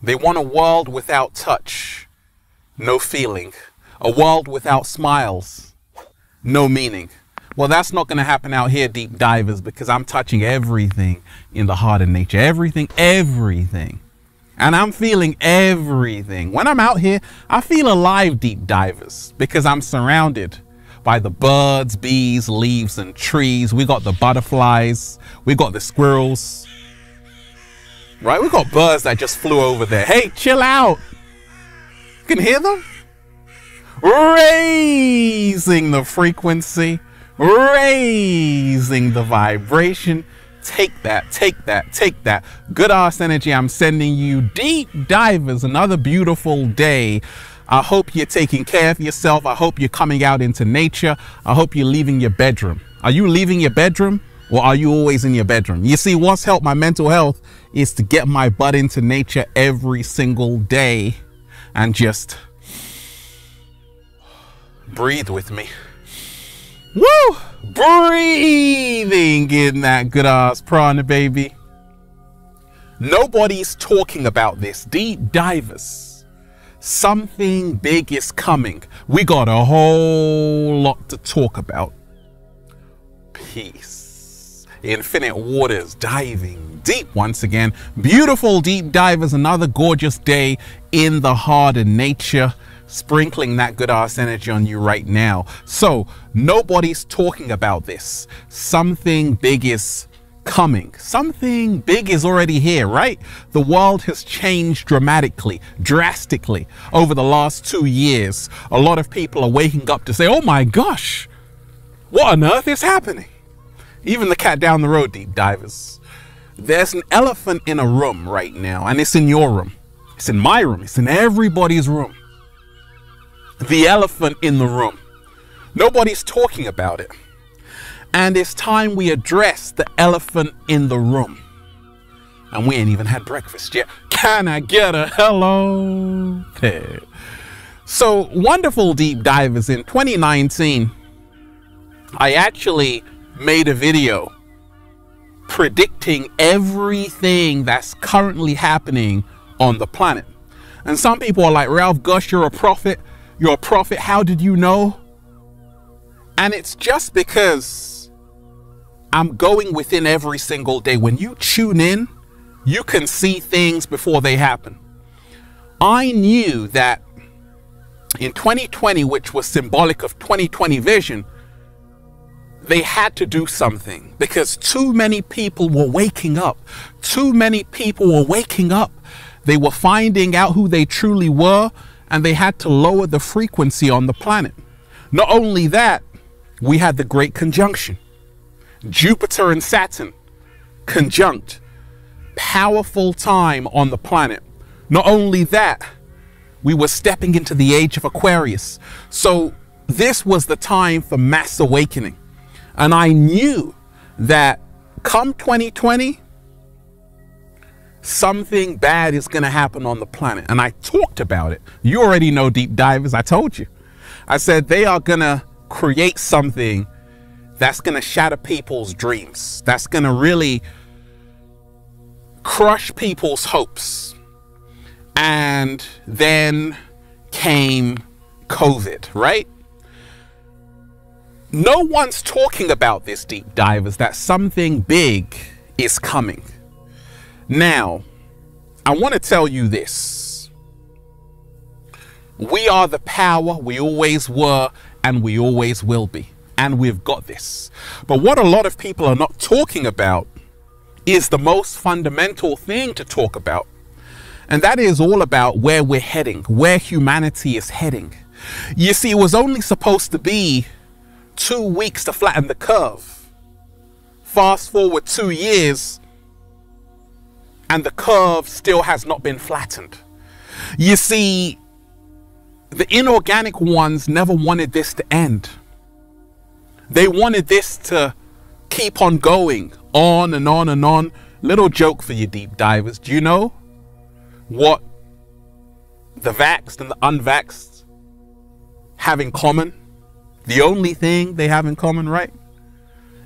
They want a world without touch, no feeling. A world without smiles, no meaning. Well, that's not going to happen out here, deep divers, because I'm touching everything in the heart of nature. Everything. And I'm feeling everything. When I'm out here, I feel alive, deep divers, because I'm surrounded by the birds, bees, leaves, and trees. We got the butterflies. We got the squirrels. Right? We got birds that just flew over there. Hey, chill out. You can hear them? Raising the frequency, raising the vibration. Take that, take that, take that. Good ass energy I'm sending you, deep divers. Another beautiful day. I hope you're taking care of yourself. I hope you're coming out into nature. I hope you're leaving your bedroom. Are you leaving your bedroom, or are you always in your bedroom? You see, what's helped my mental health is to get my butt into nature every single day and just breathe with me. Woo! Breathing in that good ass prana, baby. Nobody's talking about this, deep divers. Something big is coming. We got a whole lot to talk about. Peace. Infinite waters, diving deep once again. Beautiful deep divers, another gorgeous day in the heart of nature. Sprinkling that good ass energy on you right now. So nobody's talking about this. Something big is coming. Something big is already here, right? The world has changed dramatically, drastically over the last 2 years. A lot of people are waking up to say, oh my gosh, what on earth is happening? Even the cat down the road, deep divers. There's an elephant in a room right now, and it's in your room. It's in my room. It's in everybody's room. The elephant in the room. Nobody's talking about it. And it's time we address the elephant in the room. And we ain't even had breakfast yet. Can I get a hello there? So, wonderful deep divers, in 2019, I actually made a video predicting everything that's currently happening on the planet. And some people are like, Ralph, gosh, you're a prophet. You're a prophet. How did you know? And it's just because I'm going within every single day. When you tune in, you can see things before they happen. I knew that in 2020, which was symbolic of 2020 vision, they had to do something because too many people were waking up. Too many people were waking up. They were finding out who they truly were, and they had to lower the frequency on the planet. Not only that, we had the Great Conjunction. Jupiter and Saturn conjunct. Powerful time on the planet. Not only that, we were stepping into the age of Aquarius. So this was the time for mass awakening. And I knew that come 2020, something bad is going to happen on the planet. And I talked about it. You already know, deep divers, I told you. I said they are going to create something that's going to shatter people's dreams. That's going to really crush people's hopes. And then came COVID, right? No one's talking about this, deep divers, that something big is coming. Now, I want to tell you this. We are the power, we always were, and we always will be. And we've got this. But what a lot of people are not talking about is the most fundamental thing to talk about. And that is all about where we're heading, where humanity is heading. You see, it was only supposed to be 2 weeks to flatten the curve. Fast forward 2 years, and the curve still has not been flattened. You see, the inorganic ones never wanted this to end. They wanted this to keep on going, on and on and on. Little joke for you deep divers. Do you know what the vaxxed and the unvaxxed have in common? The only thing they have in common, right,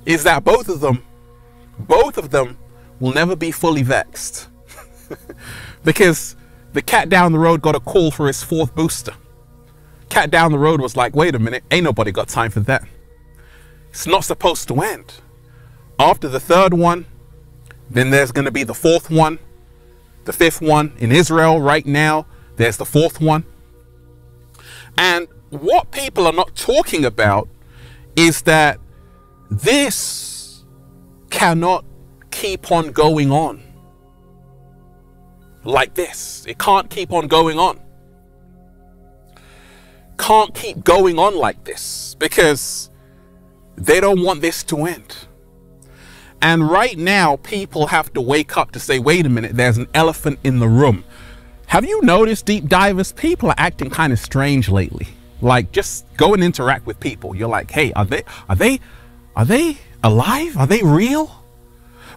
is that both of them will never be fully vaxxed. Because The cat down the road got a call for his 4th booster. Cat down the road was like, wait a minute, ain't nobody got time for that. It's not supposed to end. After the 3rd one, then there's going to be the 4th one, the 5th one. In Israel right now, there's the 4th one. And what people are not talking about is that this cannot keep on going on like this. It can't keep on going on. Can't keep going on like this because they don't want this to end. And right now, people have to wake up to say, wait a minute, there's an elephant in the room. Have you noticed, deep divers, people are acting kind of strange lately? Like, just go and interact with people. You're like, hey, are they alive? Are they real?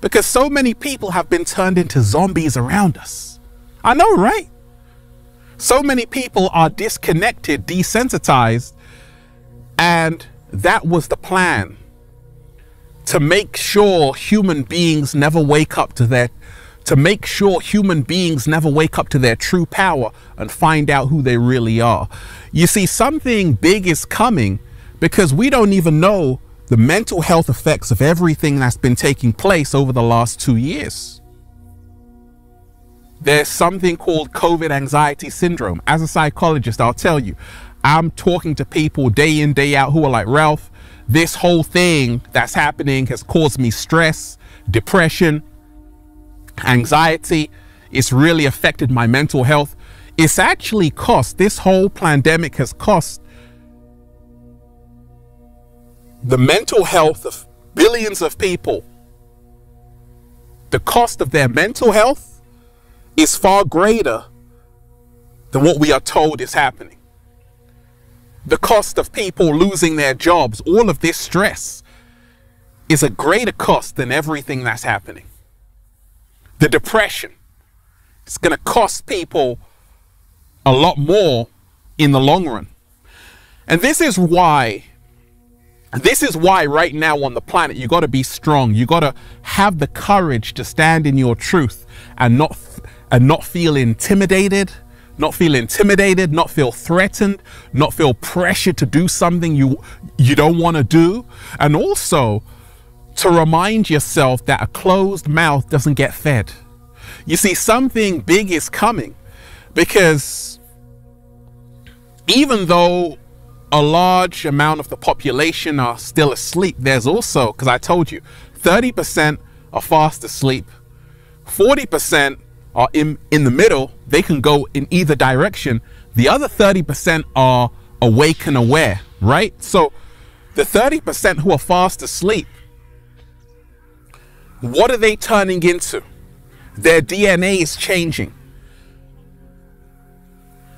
Because so many people have been turned into zombies around us. I know, right? So many people are disconnected, desensitized, and that was the plan. To make sure human beings never wake up to their true power and find out who they really are. You see, something big is coming because we don't even know the mental health effects of everything that's been taking place over the last 2 years. There's something called COVID anxiety syndrome. As a psychologist, I'll tell you, I'm talking to people day in, day out who are like, Ralph, this whole thing that's happening has caused me stress, depression, anxiety. It's really affected my mental health. It's actually cost, this whole pandemic has cost the mental health of billions of people. The cost of their mental health is far greater than what we are told is happening. The cost of people losing their jobs, all of this stress is a greater cost than everything that's happening. The depression, it's going to cost people a lot more in the long run. And this is why right now on the planet, you got to be strong. You got to have the courage to stand in your truth and not feel intimidated. Not feel threatened, not feel pressure to do something you don't want to do. And also to remind yourself that a closed mouth doesn't get fed. You see, something big is coming because even though a large amount of the population are still asleep, there's also, because I told you, 30% are fast asleep, 40% are in the middle, they can go in either direction. The other 30% are awake and aware, right? So the 30% who are fast asleep, what are they turning into? Their DNA is changing.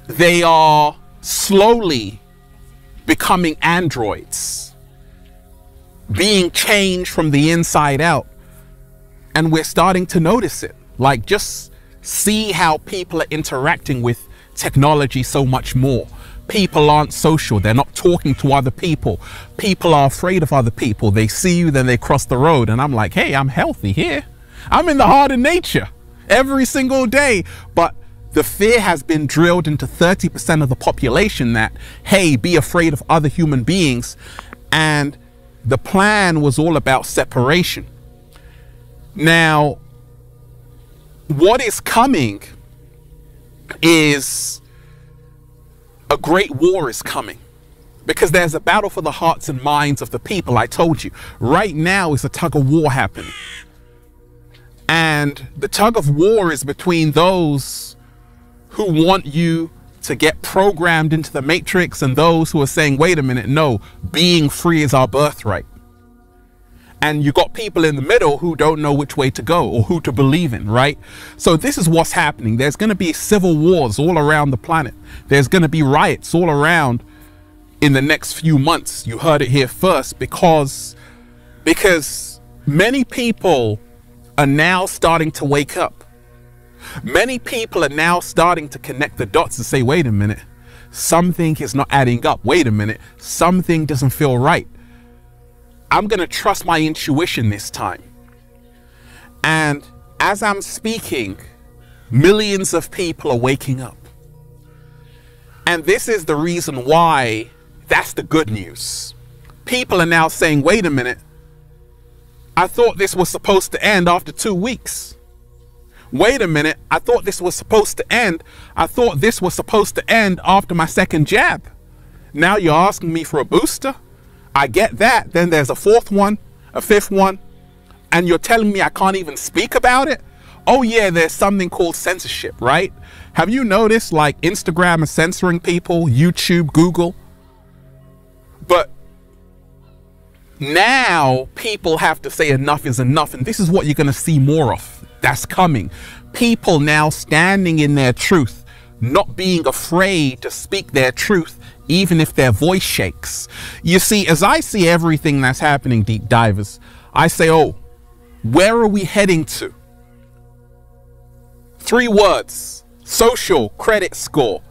They are slowly becoming androids, being changed from the inside out. And we're starting to notice it. Like, just see how people are interacting with technology so much more. People aren't social. They're not talking to other people. People are afraid of other people. They see you, then they cross the road. And I'm like, hey, I'm healthy here. I'm in the heart of nature every single day. But the fear has been drilled into 30% of the population that, hey, be afraid of other human beings. And the plan was all about separation. Now, what is coming is a great war is coming because there's a battle for the hearts and minds of the people. I told you, right now is a tug of war happening. And the tug of war is between those who want you to get programmed into the matrix and those who are saying, wait a minute, no, being free is our birthright. And you got people in the middle who don't know which way to go or who to believe in, right? So this is what's happening. There's going to be civil wars all around the planet. There's going to be riots all around in the next few months. You heard it here first because many people are now starting to wake up. Many people are now starting to connect the dots and say, wait a minute, something is not adding up. Wait a minute, something doesn't feel right. I'm going to trust my intuition this time. And as I'm speaking, Millions of people are waking up. And this is the reason why that's the good news. People are now saying, wait a minute, I thought this was supposed to end after 2 weeks. Wait a minute, I thought this was supposed to end. I thought this was supposed to end after my second jab. Now you're asking me for a booster? I get that. Then there's a fourth one, a fifth one, and you're telling me I can't even speak about it? Oh yeah, there's something called censorship, right? Have you noticed like Instagram is censoring people, YouTube, Google? But now people have to say enough is enough, and this is what you're going to see more of. That's coming. People now standing in their truth, not being afraid to speak their truth, even if their voice shakes. You see, as I see everything that's happening, deep divers, I say, oh, where are we heading to? 3 words: social credit score.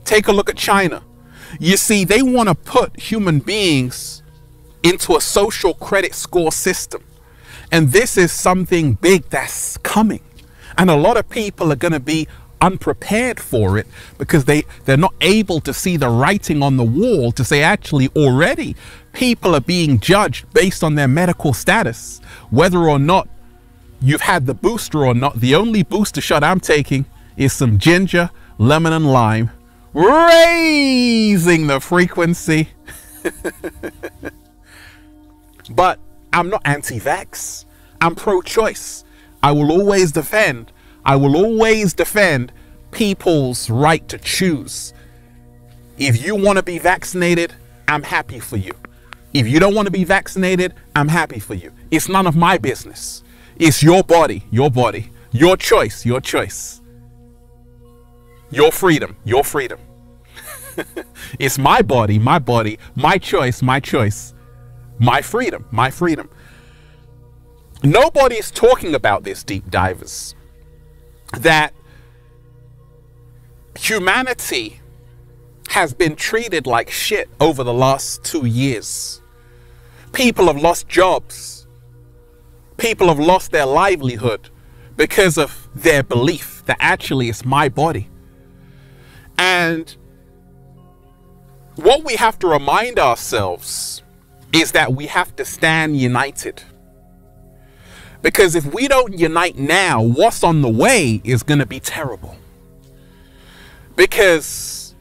Take a look at China. You see, they want to put human beings into a social credit score system. And this is something big that's coming. And a lot of people are going to be unprepared for it because they're not able to see the writing on the wall to say, actually, already people are being judged based on their medical status, whether or not you've had the booster or not. The only booster shot I'm taking is some ginger, lemon, and lime, raising the frequency. But I'm not anti-vax. I'm pro-choice. I will always defend people's right to choose. If you want to be vaccinated, I'm happy for you. If you don't want to be vaccinated, I'm happy for you. It's none of my business. It's your body, your choice, your freedom, your freedom. It's my body, my choice, my freedom, my freedom. Nobody's talking about this, deep divers, that humanity has been treated like shit over the last 2 years. People have lost jobs. People have lost their livelihood because of their belief that actually it's my body. And what we have to remind ourselves is that we have to stand united. Because if we don't unite now, what's on the way is going to be terrible. Because,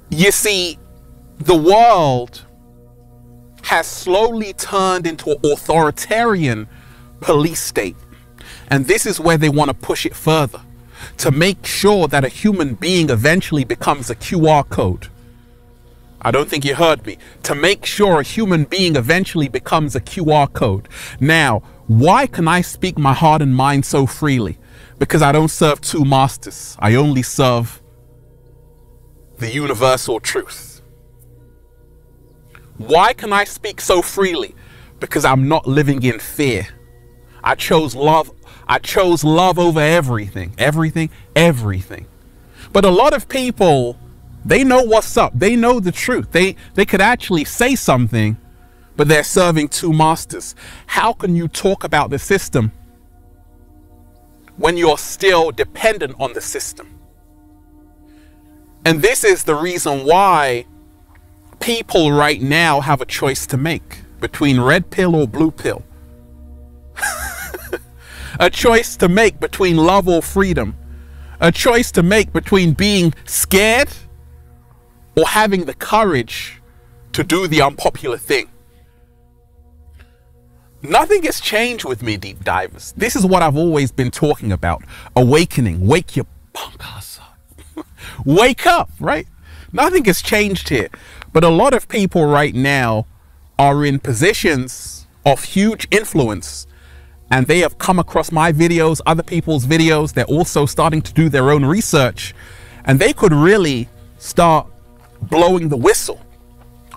you see, the world has slowly turned into an authoritarian police state. And this is where they want to push it further, to make sure that a human being eventually becomes a QR code. I don't think you heard me. To make sure a human being eventually becomes a QR code. Now, why can I speak my heart and mind so freely? Because I don't serve 2 masters. I only serve the universal truth. Why can I speak so freely? Because I'm not living in fear. I chose love. I chose love over everything. Everything. But a lot of people, they know what's up. They know the truth. They could actually say something, but they're serving 2 masters. How can you talk about the system when you're still dependent on the system? And this is the reason why people right now have a choice to make between red pill or blue pill. A choice to make between love or freedom. A choice to make between being scared or having the courage to do the unpopular thing. Nothing has changed with me, deep divers. This is what I've always been talking about. Awakening. Wake your punk ass up. Wake up, right? Nothing has changed here. But a lot of people right now are in positions of huge influence, and they have come across my videos, other people's videos. They're also starting to do their own research, and they could really start blowing the whistle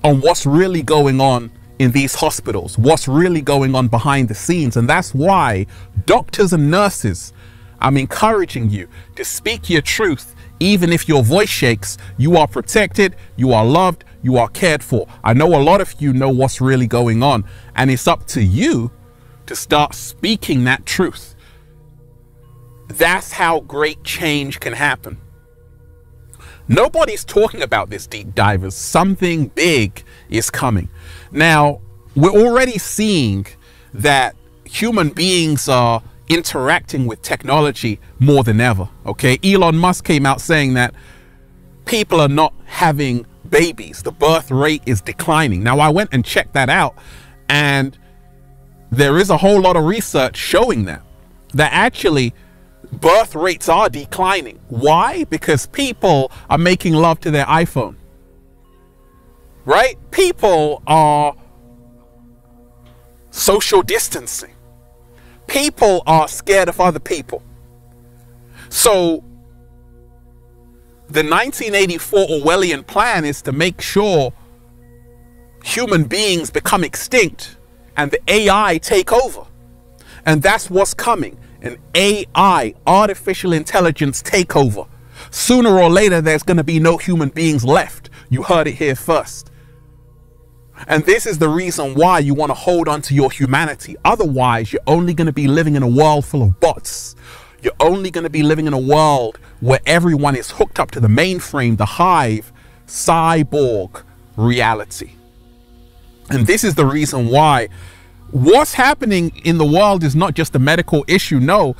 on what's really going on in these hospitals, what's really going on behind the scenes. And that's why doctors and nurses, I'm encouraging you to speak your truth. Even if your voice shakes, you are protected, you are loved, you are cared for. I know a lot of you know what's really going on, and it's up to you to start speaking that truth. That's how great change can happen. Nobody's talking about this, deep divers. Something big is coming. Now, we're already seeing that human beings are interacting with technology more than ever, okay? Elon Musk came out saying that people are not having babies. The birth rate is declining. Now, I went and checked that out, and there is a whole lot of research showing that actually birth rates are declining. Why? Because people are making love to their iPhone, right? People are social distancing. People are scared of other people. So the 1984 Orwellian plan is to make sure human beings become extinct and the AI take over. And that's what's coming. An AI, artificial intelligence takeover. Sooner or later, there's going to be no human beings left. You heard it here first. And this is the reason why you want to hold on to your humanity. Otherwise, you're only going to be living in a world full of bots. You're only going to be living in a world where everyone is hooked up to the mainframe, the hive, cyborg reality. And this is the reason why what's happening in the world is not just a medical issue. No,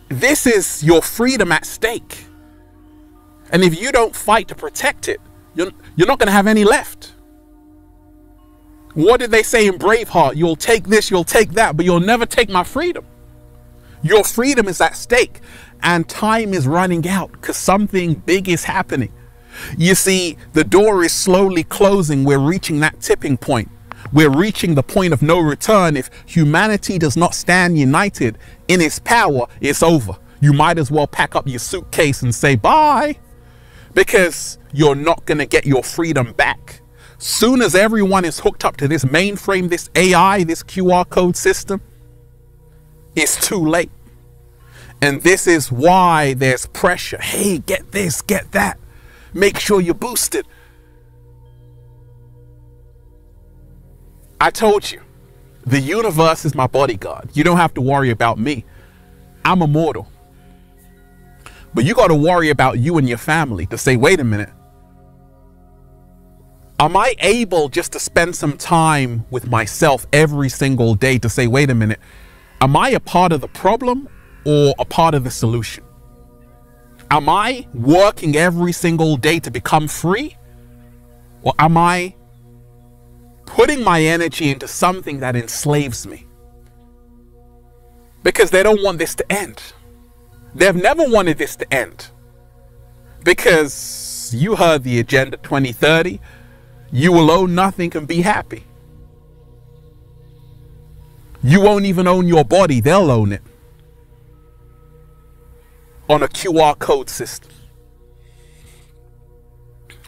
this is your freedom at stake. And if you don't fight to protect it, you're not going to have any left. What did they say in Braveheart? You'll take this, you'll take that, but you'll never take my freedom. Your freedom is at stake, and time is running out because something big is happening. You see, the door is slowly closing. We're reaching that tipping point. We're reaching the point of no return. If humanity does not stand united in its power, it's over. You might as well pack up your suitcase and say bye, because you're not going to get your freedom back. Soon as everyone is hooked up to this mainframe, this AI, this QR code system, it's too late. And this is why there's pressure. Hey, get this, get that. Make sure you're boosted. I told you, the universe is my bodyguard. You don't have to worry about me. I'm immortal. But you got to worry about you and your family to say, wait a minute. Am I able just to spend some time with myself every single day to say, wait a minute, am I a part of the problem or a part of the solution? Am I working every single day to become free? Or am I putting my energy into something that enslaves me? Because they don't want this to end. They've never wanted this to end. Because you heard the Agenda 2030. You will own nothing and be happy. You won't even own your body. They'll own it. On a QR code system.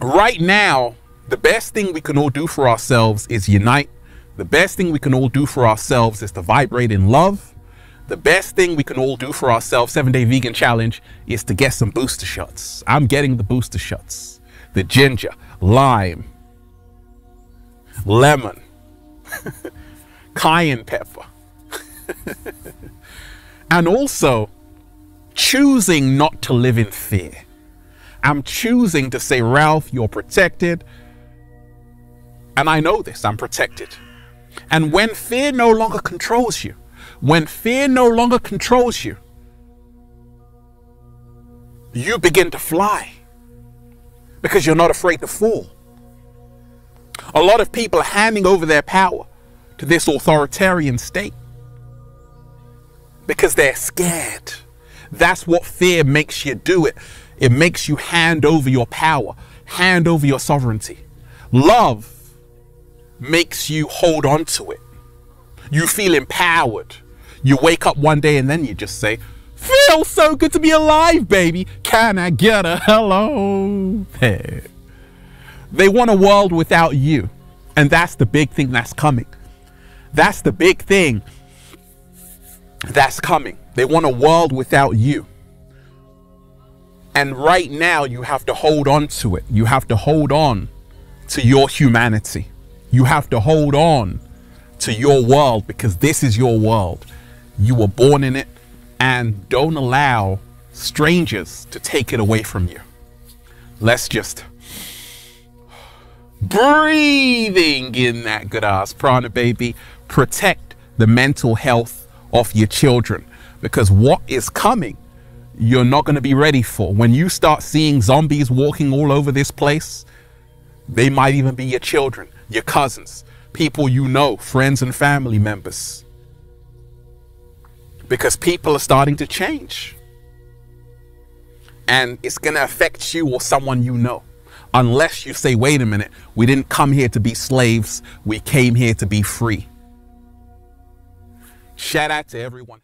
Right now, the best thing we can all do for ourselves is unite. The best thing we can all do for ourselves is to vibrate in love. The best thing we can all do for ourselves, 7-Day Vegan Challenge, is to get some booster shots. I'm getting the booster shots. The ginger, lime, lemon, cayenne pepper. And also choosing not to live in fear. I'm choosing to say, Ralph, you're protected. And I know this, I'm protected. And when fear no longer controls you, when fear no longer controls you, you begin to fly because you're not afraid to fall. A lot of people are handing over their power to this authoritarian state because they're scared. That's what fear makes you do. It makes you hand over your power, hand over your sovereignty. Love makes you hold on to it. You feel empowered. You wake up one day and then you just say, feels so good to be alive, baby. Can I get a hello? Hey. They want a world without you. And that's the big thing that's coming. That's the big thing that's coming. They want a world without you. And right now you have to hold on to it. You have to hold on to your humanity. You have to hold on to your world because this is your world. You were born in it. and don't allow strangers to take it away from you. Let's just breathing in that good ass prana, baby. Protect the mental health of your children, because what is coming, you're not going to be ready for. When you start seeing zombies walking all over this place, they might even be your children, your cousins, people you know, friends and family members. Because people are starting to change. And it's going to affect you or someone you know. Unless you say, wait a minute, we didn't come here to be slaves. We came here to be free. Shout out to everyone.